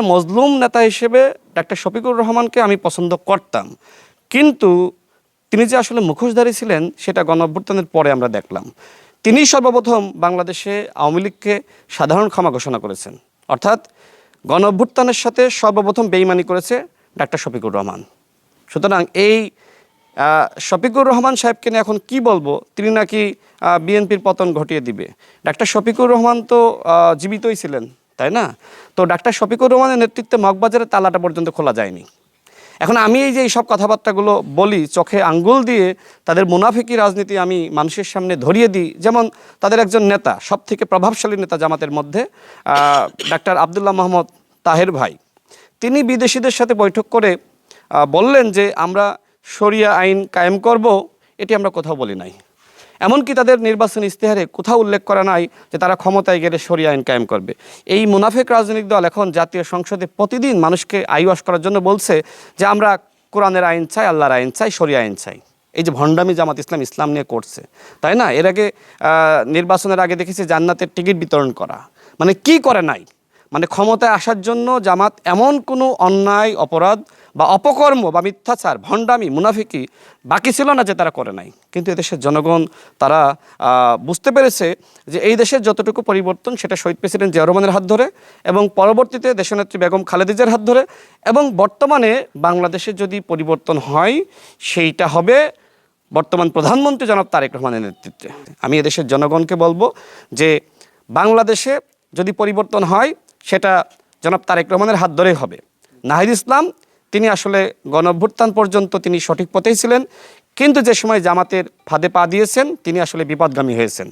মজলুম নেতা হিসেবে ডাক্তার শফিকুর রহমানকে আমি পছন্দ করতাম, কিন্তু তিনি যে আসলে মুখোশধারী ছিলেন সেটা গণঅভ্যুত্থানের পরে আমরা দেখলাম। তিনি সর্বপ্রথম বাংলাদেশে আওয়ামী লীগকে সাধারণ ক্ষমা ঘোষণা করেছেন, অর্থাৎ গণঅভ্যুত্থানের সাথে সর্বপ্রথম বেইমানি করেছে ডাক্তার শফিকুর রহমান। সুতরাং এই শফিকুর রহমান সাহেবকে নিয়ে এখন কি বলবো, তিনি নাকি বিএনপির পতন ঘটিয়ে দিবে। ডাক্তার শফিকুর রহমান তো জীবিতই ছিলেন, তাই না? তো ডাক্তার শফিকুর রহমানের নেতৃত্বে মগবাজারের তালাটা পর্যন্ত খোলা যায়নি। এখন আমি এই যে এইসব কথাবার্তাগুলো বলি, চোখে আঙ্গুল দিয়ে তাদের মুনাফিকি রাজনীতি আমি মানুষের সামনে ধরিয়ে দিই। যেমন তাদের একজন নেতা, সব থেকে প্রভাবশালী নেতা জামাতের মধ্যে, ডাক্তার আবদুল্লাহ মোহাম্মদ তাহের ভাই, তিনি বিদেশিদের সাথে বৈঠক করে বললেন যে আমরা শরিয়া আইন কায়েম করব। এটি আমরা কোথাও বলি নাই। এমনকি তাদের নির্বাচনী ইশতেহারে কোথাও উল্লেখ করা নাই যে তারা ক্ষমতায় গেলে শরিয়া আইন কায়েম করবে। এই মুনাফিক রাজনৈতিক দল এখন জাতীয় সংসদে প্রতিদিন মানুষকে আইওয়াশ করার জন্য বলছে যে আমরা কোরআনের আইন চাই, আল্লাহর আইন চাই, শরিয়া আইন চাই। এই যে ভণ্ডামি জামাত ইসলাম নিয়ে করছে, তাই না? এর আগে নির্বাচনের আগে দেখেছি জান্নাতের টিকিট বিতরণ করা। মানে কি করে নাই, মানে ক্ষমতায় আসার জন্য জামাত এমন কোনো অন্যায়, অপরাধ বা অপকর্ম বা মিথ্যাচার, ভণ্ডামি, মুনাফিকি বাকি ছিল না যে তারা করে নাই। কিন্তু এদেশের জনগণ তারা বুঝতে পেরেছে যে এই দেশের যতটুকু পরিবর্তন সেটা শহীদ প্রেসিডেন্ট জিয়া রহমানের হাত ধরে, এবং পরবর্তীতে দেশনেত্রী বেগম খালেদা জিয়ার হাত ধরে, এবং বর্তমানে বাংলাদেশে যদি পরিবর্তন হয় সেইটা হবে বর্তমান প্রধানমন্ত্রী জনাব তারেক রহমানের নেতৃত্বে। আমি এদেশের জনগণকে বলবো যে বাংলাদেশে যদি পরিবর্তন হয় সেটা জনাব তারেক রহমানের হাত ধরেই হবে। নাহিদ ইসলাম তিনি আসলে গণঅভ্যুত্থান পর্যন্ত তিনি সঠিক পথেই ছিলেন, কিন্তু যে সময় জামাতের ফাঁদে পা দিয়েছেন তিনি আসলে বিপদগামী হয়েছেন।